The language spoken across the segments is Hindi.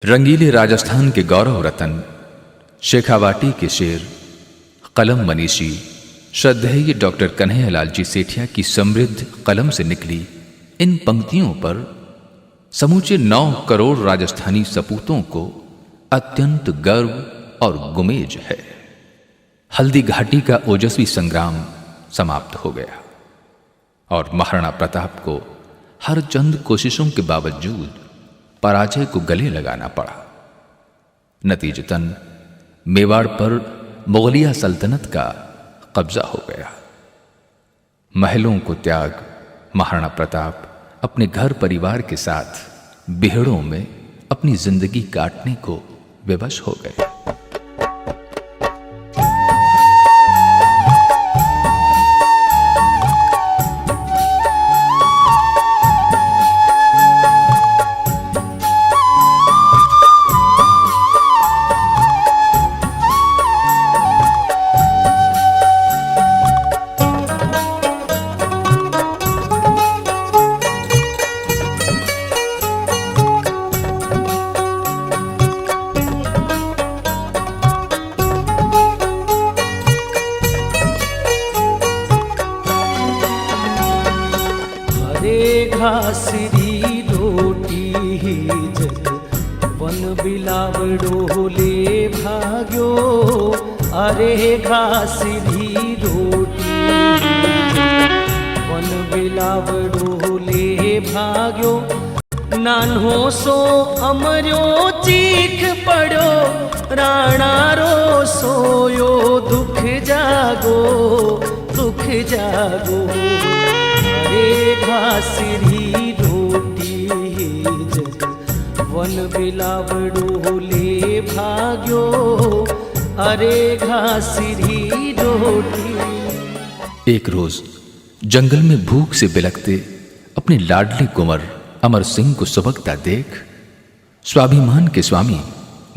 रंगीले राजस्थान के गौरव रतन, शेखावाटी के शेर, कलम मनीषी श्रद्धेय डॉक्टर कन्हैयालाल जी सेठिया की समृद्ध कलम से निकली इन पंक्तियों पर समूचे 9 करोड़ राजस्थानी सपूतों को अत्यंत गर्व और गुमेज है। हल्दी घाटी का ओजस्वी संग्राम समाप्त हो गया और महाराणा प्रताप को हर चंद कोशिशों के बावजूद पराजय को गले लगाना पड़ा। नतीजतन मेवाड़ पर मुगलिया सल्तनत का कब्जा हो गया। महलों को त्याग महाराणा प्रताप अपने घर परिवार के साथ बिहड़ों में अपनी जिंदगी काटने को विवश हो गए। घासरी रोटी जग वन बिलावड़ो ले भाग्यो। अरे घासरी रोटी वन बिलावड़ो ले भाग्यो। नान्हो सो अमर्यो चीख पड़ो, राणा रो सोयो दुख जागो, दुख जागो। अरे घासरी रोटी जग वन बिलावड़ो ले भाग्यो। अरे घासरी रोटी। एक रोज जंगल में भूख से बिलखते अपने लाडले कुंवर अमर सिंह को सुबकता देख स्वाभिमान के स्वामी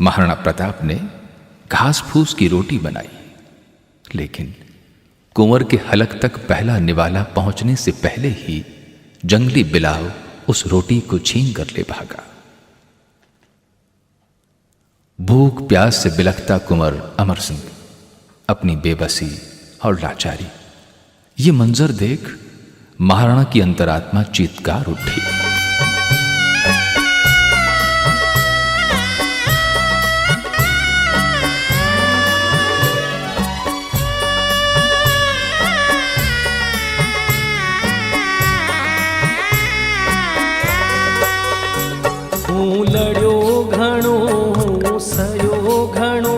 महाराणा प्रताप ने घास फूस की रोटी बनाई, लेकिन कुंवर के हलक तक पहला निवाला पहुंचने से पहले ही जंगली बिलाव उस रोटी को छीन कर ले भागा। भूख प्यास से बिलखता कुंवर अमर सिंह अपनी बेबसी और लाचारी, ये मंजर देख महाराणा की अंतरात्मा चीत्कार उठी। लड़ो घणो सयो घणो,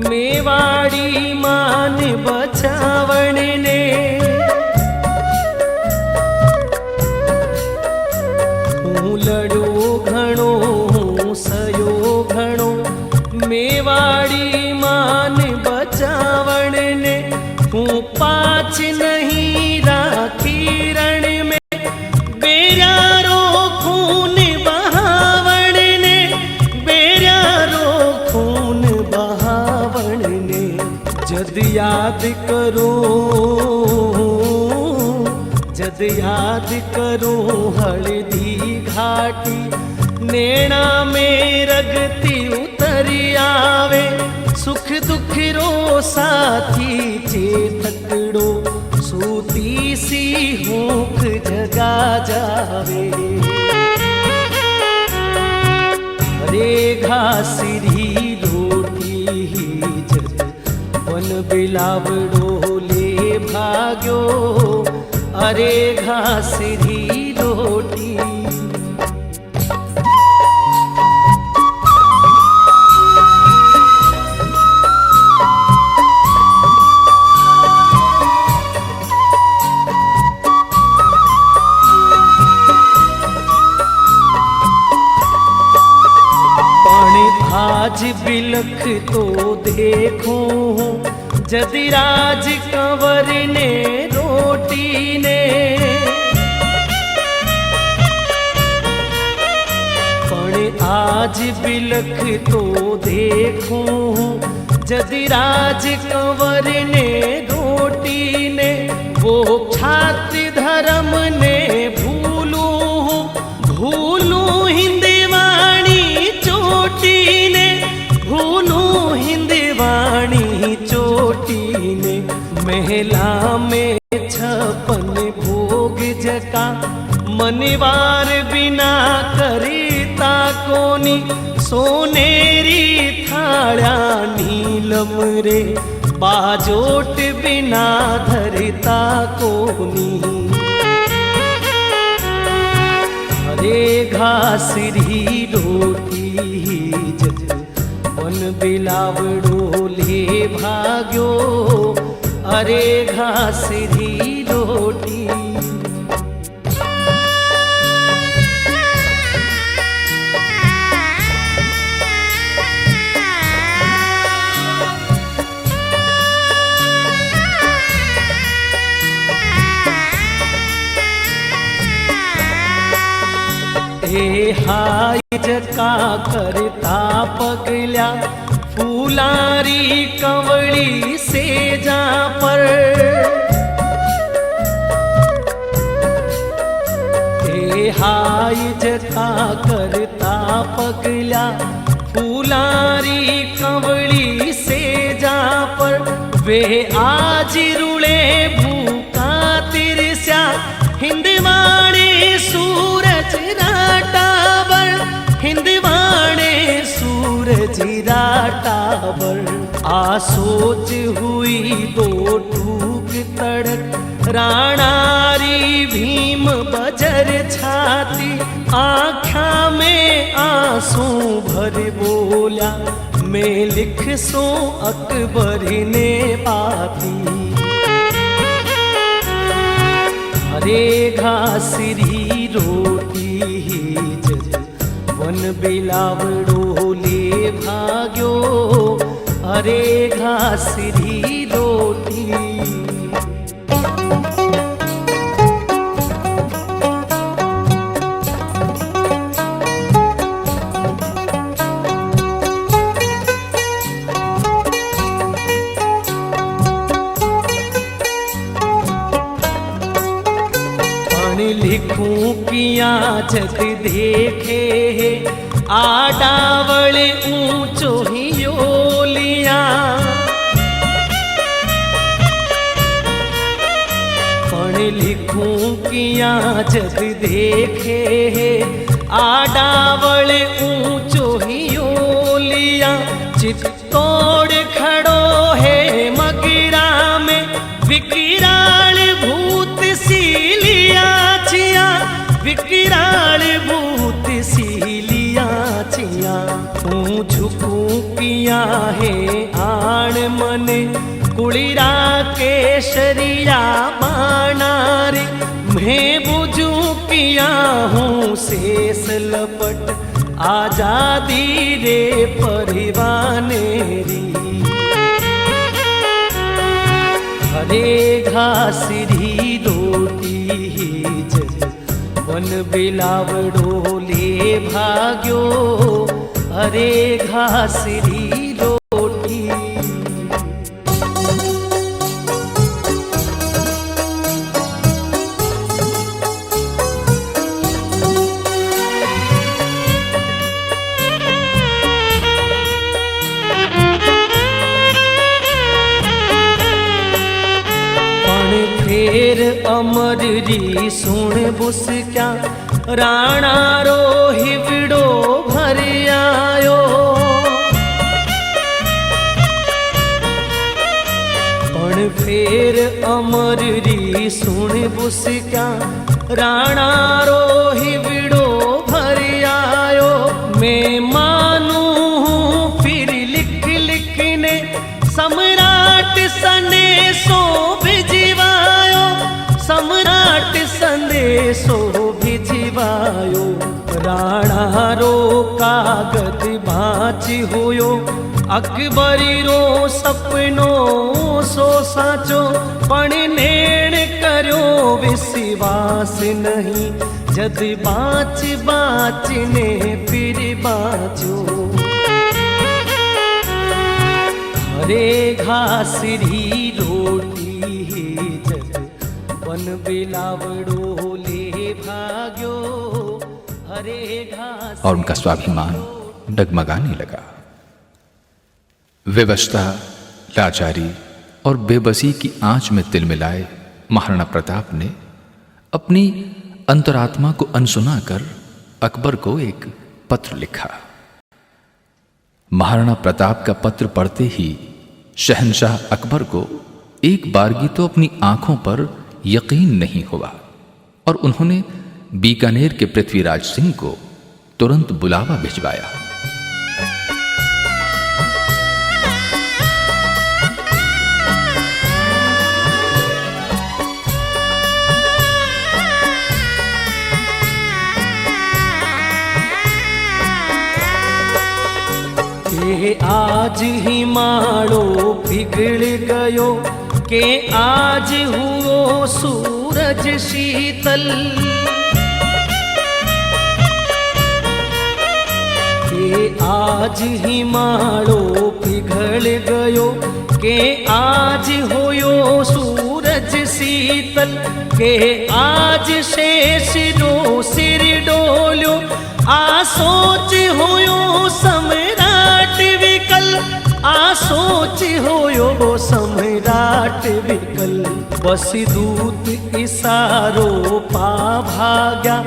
मेवाड़ी मान बचावण ने। लड़ो घणो सयो घणो, मेवाड़ी मान बचावण ने। हूँ पाछ नहीं राखी रण में, बेरारो खून जद याद करो, जद याद करो हल्दी घाटी। नैना में रगती उतरी आवे, सुख दुख रो साथी चेतकड़ो। सूती सी हूख जगा जावे। अरे घासरी रोटी वन बिलावड़ो ले भाग्यो। अरे घासरी रोटी। आज बिलख तो देखो, जदिराज कंवर ने रोटी ने। पण आज बिलख तो देखो, जदिराज कंवर ने रोटी ने। वो छात्र धर्म ने भूलू, भूलू हिंदवाणी चोट मनिवार बिना करिता कोनी, सोनेरी थाळ्या नीलम रे, बाजोट बिना धरिता कोनी। अरे घासरी रोटी जग वन बिलावड़ो ले भाग्यो, अरे घासरी रोटी। हे हाय जका करता पगल्या, फुलारी कवळी सेजा पर। हे हाय जका करता पगल्या, फुलारी कवळी सेजा पर। वे आज रुळे भूका तिरस्या, हिंदवाणे सूरज राटावर, हिंदवाणे सूरज राटावर। आ सोच हुई दो टूक तड़क, राणारी भीम बजर छाती। आँखा में आंसू भर बोल्या, मैं लिख सो अकबर ने पाती। अरे घासरी रोटी जग वन बिलावड़ो ले भाग्यो, अरे घासरी रोटी। लिखूं किया जग देखे, आडावल ऊंचो ही ओलिया। पण लिखूं किया जग देखे, आडावल ऊंचो ही ओलिया। चित्तौड़ खड़ो है मगिरा में, विकराल भूत सीलिया छिया, विकराल भूत सीलिया छिया। तू झुकू किया है आण मने, कुड़ीरा केशरिया बाणारे। मैं बुझू किया हूँ शेष लपट, आजादी रे परिवानेरी। अरे घासरी रोटी जग वन बिलावड़ो ले भाग्यो, अरे घासरी रोटी। फेर अमररी सुण बुस क्या, राणा रो हिवड़ो भर आयो। पण फेर अमररी सुण बुस क्या, राणा रो हिवड़ो भर आयो। मैं मानू हूँ फिर लिख लिखने, सम्राट संदेशो भिजवायो, सम्राट संदेशो भिजवायो। राणा रो कागज भांच होयो, अकबरी रो सपनो सो साचो। पण नेण कर्यो विश्वास नहीं, जद बाच बाच ने फिर बाचो। अरे घासरी रोटी जग वन बिलावड़ो ले भाग्यो, अरे घास। और उनका स्वाभिमान डगमगाने लगा। विवशता, लाचारी और बेबसी की आंच में तिलमिलाए महाराणा प्रताप ने अपनी अंतरात्मा को अनसुना कर अकबर को एक पत्र लिखा। महाराणा प्रताप का पत्र पढ़ते ही शहंशाह अकबर को एक बारगी तो अपनी आंखों पर यकीन नहीं हुआ और उन्होंने बीकानेर के पृथ्वीराज सिंह को तुरंत बुलावा भिजवाया। के आज ही माड़ो पिघल गयो, के आज हुओ सूरज शीतल, के आज ही माड़ो पिघल गयो, के आज होयो सूरज शीतल, के आज शेष रो सिर डोल्यो, आ सोच होयो सम्राट विकल, आ सोच होयो सम्राट विकल। बस दूत इशारो पा भाग्या,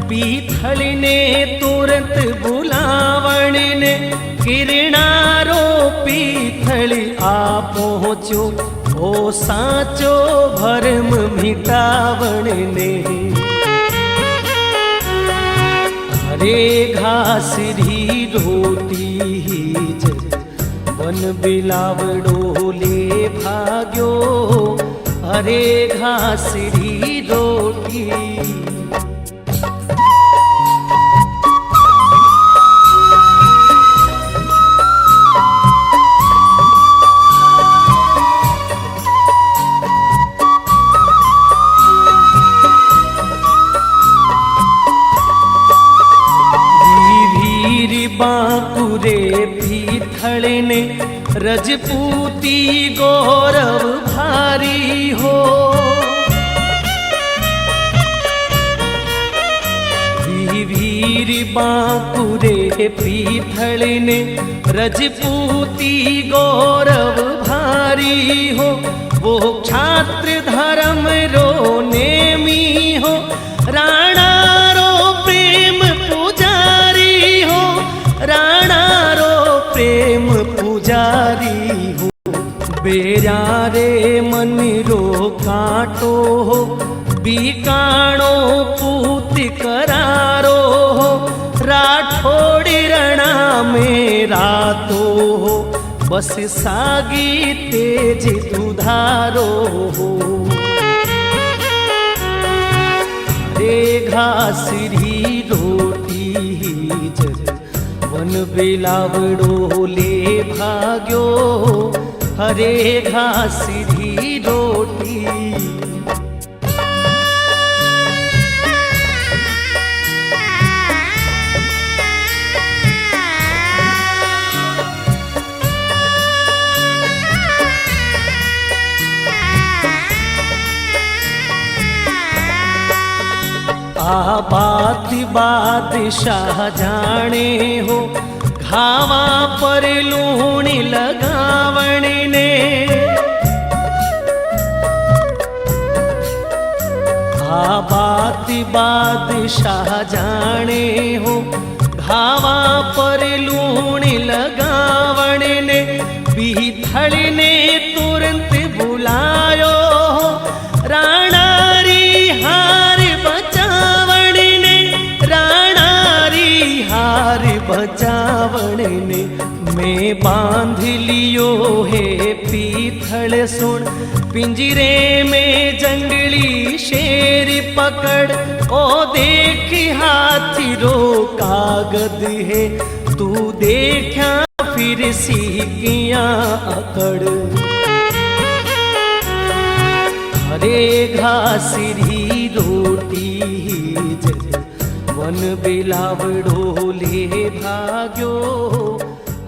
पीथल ने तुरंत बुलावण ने, किरणारो पीथल आ पहुँचो, ओ साचो भरम मिटावण ने। हरे घासरी रोटी वन बिलावड़ो ले भाग्यो, हरे घासरी रोटी। बांकुरे पीथल ने रजपूती गौरव भारी हो, वीर बांकुरे पीथल ने रजपूती गौरव भारी हो, वो छात्र धर्म रो नेमी हो, राणा रो प्रेम पुजारी हो, राणा रो प्रेम पुजारी हो। बेरा रे मन रो कांटो हो, बीकाणो पूत करारो हो, राठौड़ी रणा में रातो हो, बस सागी तेज दुधारो हो। हरे घासरी रोटी वन बिलावड़ो ले भाग्यो, हरे घासरी रोटी। बात बादशाह जाने हो, घावा पर लूण लगावण ने, बात बादशाह जाने हो, घावा पर लूण लगावण ने, पीथल ने तुरंत बुलायो, राणा री हार बचावण ने, राणा री हार बचावण ने। मैं बांध लियो है पीथल सुन, पिंजरे में जंगली शेर पकड़, ओ देख हाथी रो कागद है, तू देखा फिर सीखियां अकड़। हरे घासरी रोटी वन बिलावड़ो ले भाग्यो,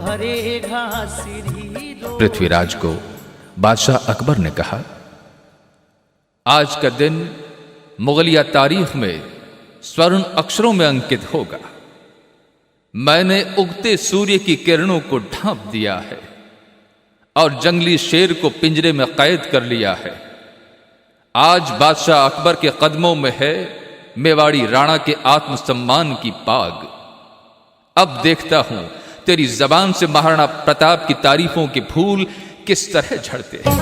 हरे घासरी रोटी। पृथ्वीराज को बादशाह अकबर ने कहा, आज का दिन मुगलिया तारीख में स्वर्ण अक्षरों में अंकित होगा। मैंने उगते सूर्य की किरणों को ढांप दिया है और जंगली शेर को पिंजरे में कैद कर लिया है। आज बादशाह अकबर के कदमों में है मेवाड़ी राणा के आत्मसम्मान की पाग। अब देखता हूं तेरी जबान से महाराणा प्रताप की तारीफों के फूल किस तरह झड़ते हैं।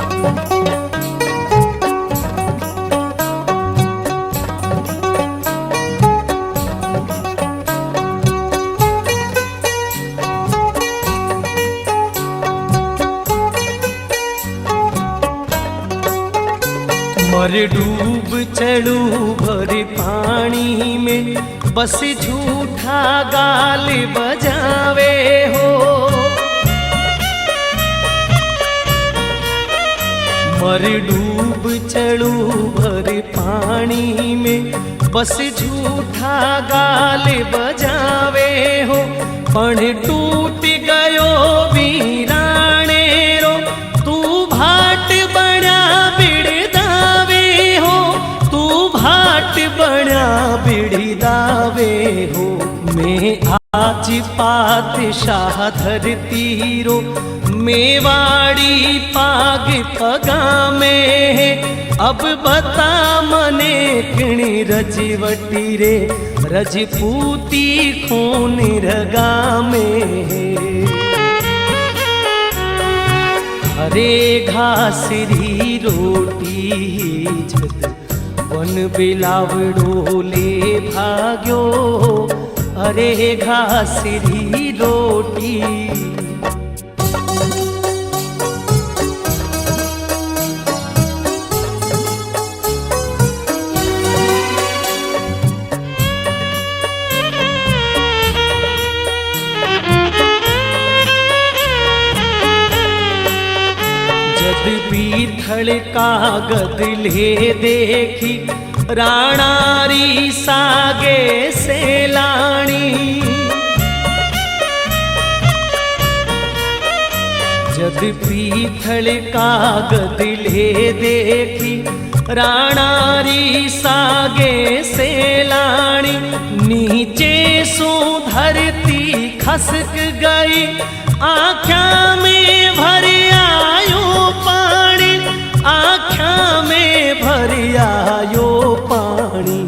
मर डूब चढ़ू भर पानी में, बस झूठा गाल बजावे हो। मर डूब चढ़ू भर पानी में, बस झूठा गाल बजावे हो। पण टूट गयो वीराणे रो, तू भाट बना बिड़दावे हो। तू भाट बना बिड़दावे हो। मैं आज पातशाह धरती रो, मेवाड़ी पाग पगा में है। अब बता मने किणी रजवटी रे, रजपूती खून रगा में है। हरे घास री रोटी जद वन बिलावड़ो ले भाग्यो। हरे घास री रोटी। पीथल कागद ले देखी, राणारी सागे से लाणी। जद पीथल कागद ले देखी, राणारी सागे से लाणी। नीचे सो धरती खसक गई, आँखा में भर आयो पानी। आँखा में भर आयो पानी।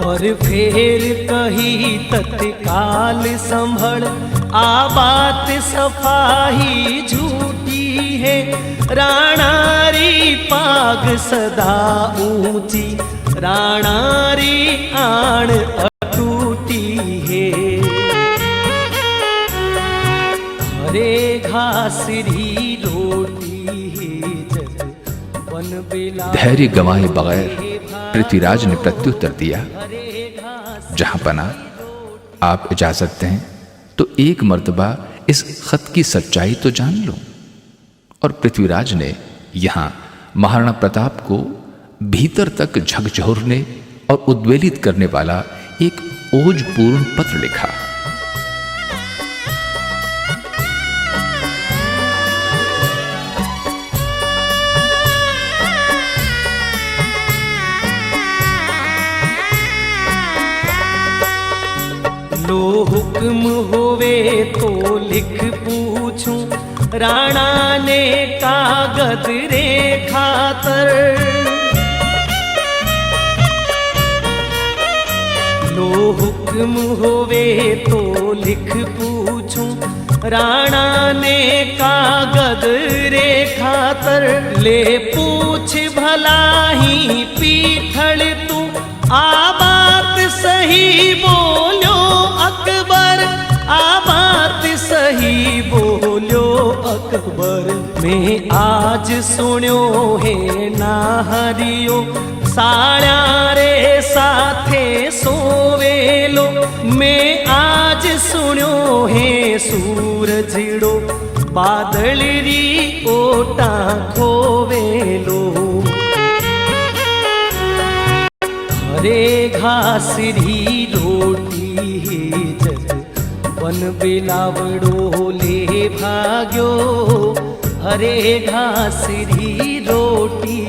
और फेर कही तत्काल संभल, आ बात सफाही झूठी है। राणारी पाग सदा ऊंची, राणारी आण अटूटी है। हरे घास री रोटी जद वन बिला। धैर्य गंवाए बगैर पृथ्वीराज ने प्रत्युत्तर दिया, जहां पना आप इजाजत दें तो एक मर्तबा इस खत की सच्चाई तो जान लो। और पृथ्वीराज ने यहां महाराणा प्रताप को भीतर तक झकझोरने और उद्वेलित करने वाला एक ओजपूर्ण पत्र लिखा। लो हुक्म होवे तो लिख पूछूं, राणा ने कागज रे खातर। लो हुक्म होवे तो लिख पूछूं, राणा ने कागज रे खातर। ले पूछ भला ही पीथल तू, आ बात सही बोलो अकबर। आ बात सही बोलो अकबर। मैं आज सुन्यो है ना हरियो, साड़ा रे साथे सोवेलो। मैं आज सुन्यो है सूरजड़ो, बादल री ओटा खोवेलो। हरे घास री रोटी जद वन बिलावड़ो ले भाग्यो। हरे घास री रोटी।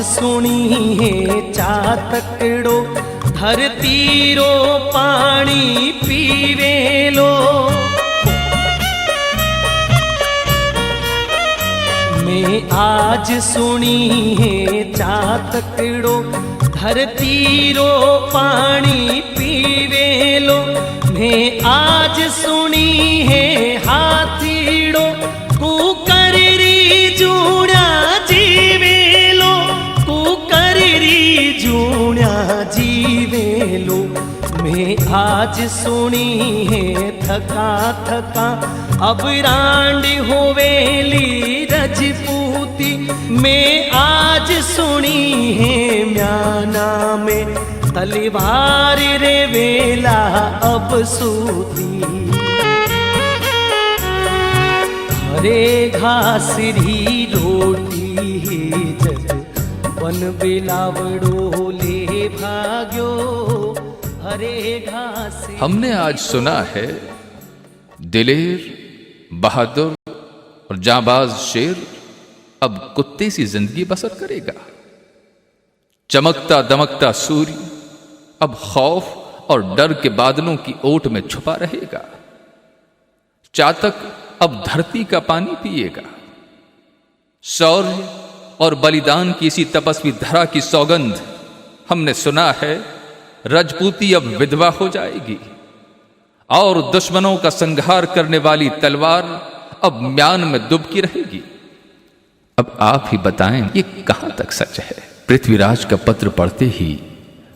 सुनी है चातकड़ो धरती रो पानी पीवे लो। मैं आज सुनी है चातकड़ो धरती रो पानी पीवे लो। मैं आज सुनी है हाथीड़ो कुकरी जूड़ा जीवे लो, कुकरी जूड़ा जीवे लो। मैं आज सुनी है थका थका अब रांड होवेली रजपूती। मैं आज सुनी है म्याना में तलवार रे वेला अब सूती। हरे घास री रोटी जग वन बिलावड़ो ले भाग्यो। हरे घास हमने आज सुना है दिलेर, बहादुर और जांबाज शेर अब कुत्ते सी जिंदगी बसर करेगा। चमकता दमकता सूर्य अब खौफ और डर के बादलों की ओट में छुपा रहेगा। चातक अब धरती का पानी पिएगा। शौर्य और बलिदान की इसी तपस्वी धरा की सौगंध हमने सुना है रजपूती अब विधवा हो जाएगी और दुश्मनों का संहार करने वाली तलवार अब म्यान में दुबकी रहेगी। अब आप ही बताएं ये कहां तक सच है। पृथ्वीराज का पत्र पढ़ते ही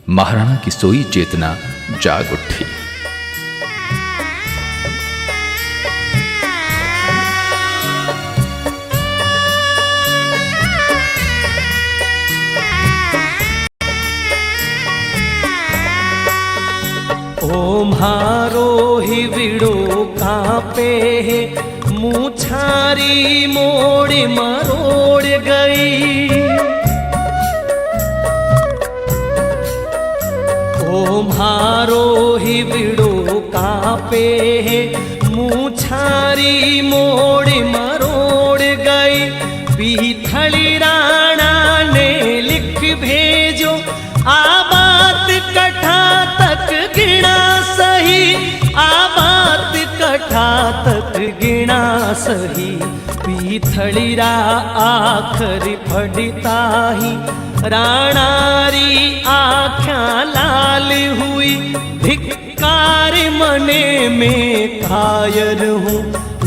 महाराणा की सोई चेतना जाग उठी। ओ म्हारो ही विड़ो कांपे है मूछारी मोड़ मरोड़ गई। ओ म्हारो ही विड़ो कांपे है मूछारी मोड़ मरोड़ गई। पीथली राणा ने लिख भेजो आ बात कठा तक गिना सही, आ बात कठा तक गिना सही। पीथड़ीरा आखर पढ़ता ही राणारी आख्या लाल हुई। धिक्कार मने में कायर हूँ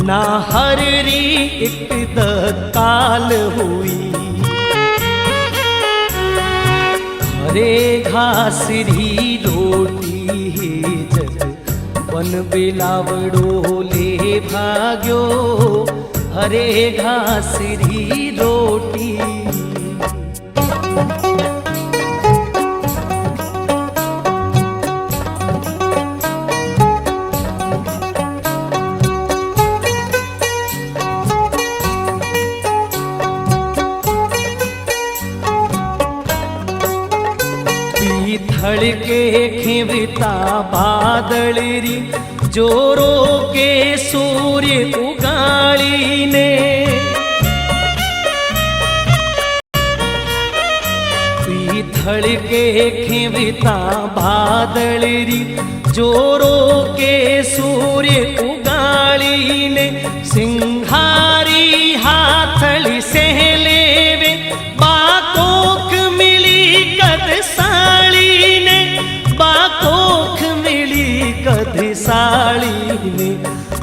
ना हररी एक दकाल हुई। हरे घास री रोटी जग वन बिलावड़ो ले भाग्यो। हरे घास री रोटी। के खिवता बादल री जोरो के सूर्य उगाड़ी ने। पीथल के खिवता बादल री जोरो के सूर्य उगाड़ी ने। सिंहारी हाथली से लेवे बाकोख मिली कद साड़ी ने। बाकोख मिली कद साड़ी ने।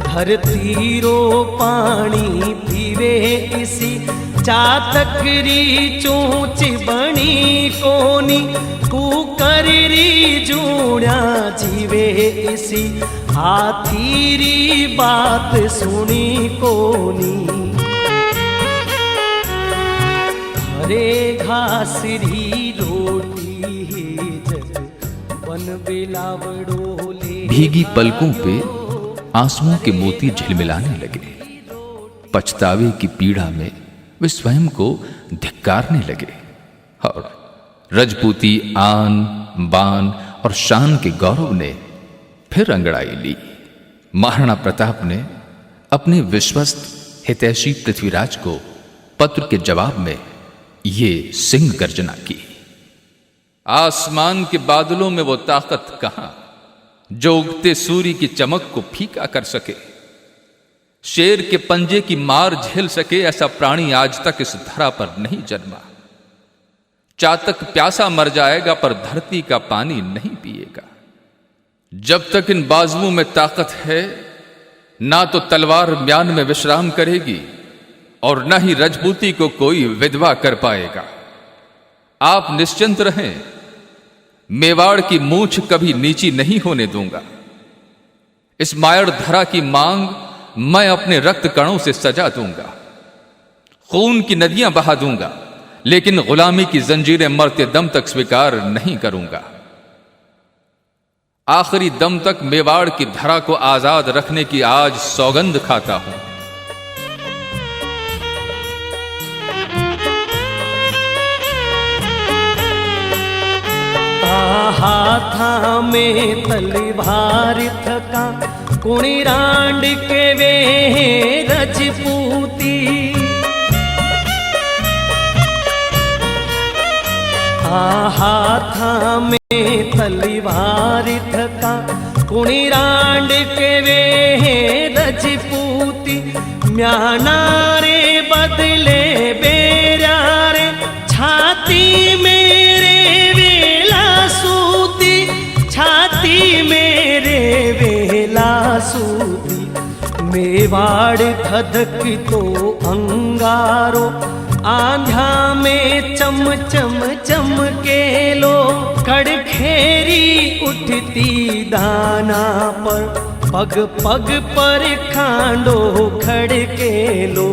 धरती रो पानी पीवे इसी चातकरी चोंच बनी कोनी। कुकरी जूड़ा जीवे इसी हाथीरी बात सुनी कोनी। हरे घास री रोटी जग वन बिलावड़ो ले। भीगी पलकों पे आंसुओं के मोती झिलमिलाने लगे। पछतावे की पीड़ा में वे स्वयं को धिक्कारने लगे और रजपूती आन बान और शान के गौरव ने फिर अंगड़ाई ली। महाराणा प्रताप ने अपने विश्वस्त हितैषी पृथ्वीराज को पत्र के जवाब में ये सिंह गर्जना की। आसमान के बादलों में वो ताकत कहां जो उगते सूर्य की चमक को फीका कर सके। शेर के पंजे की मार झेल सके ऐसा प्राणी आज तक इस धरा पर नहीं जन्मा। चातक प्यासा मर जाएगा पर धरती का पानी नहीं पिएगा। जब तक इन बाजुओं में ताकत है ना तो तलवार म्यान में विश्राम करेगी और न ही रजपूती को कोई विधवा कर पाएगा। आप निश्चिंत रहें, मेवाड़ की मूंछ कभी नीची नहीं होने दूंगा। इस मायड़ धरा की मांग मैं अपने रक्त कणों से सजा दूंगा। खून की नदियां बहा दूंगा, लेकिन गुलामी की जंजीरें मरते दम तक स्वीकार नहीं करूंगा। आखिरी दम तक मेवाड़ की धरा को आजाद रखने की आज सौगंध खाता हूं। हाथा में तलवार थका कुणी रांड के वे रजपूती। हाथा में तलवार थका कुणी रांड के वे रजपूती। म्यानारे बदले बेरारे छाती मेरे वेला सूती। छाती मेरे वेला सूती। मेवाड़ खदक तो अंगारो आंध्या में चम चम चमके लो। खड़खेरी उठती दाना पर पग पग पर खांडो खड़के लो।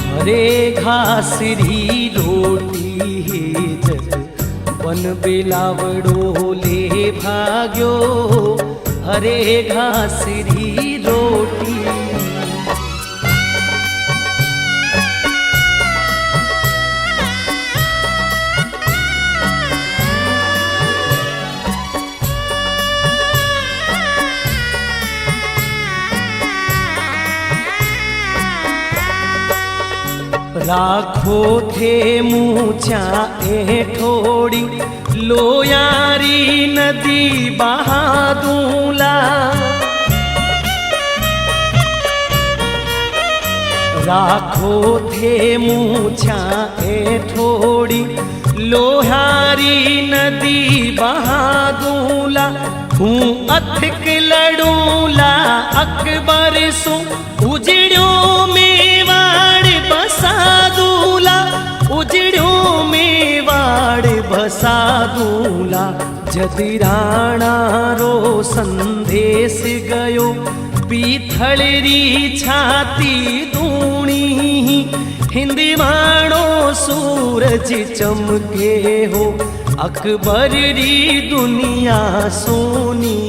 हरे घासरी रोटी जग वन बिलावड़ो ले भाग्यो। हरे घासरी रोटी। राखो थे मूछा ठोड़ी लोयारी नदी बहादूला। राखो थे मूछा ठोड़ी लोहारी नदी बहादूला। हूँ अथक लड़ूला अकबर सो उजड़ो मेवाड़ बसादूला। उजड़ो मेवाड़ बसादूला। जदिराणा रो संदेश गयो पीथलरी छाती दूणी। हिंदवाणो सूरज चमके हो अकबर री दुनिया सोनी।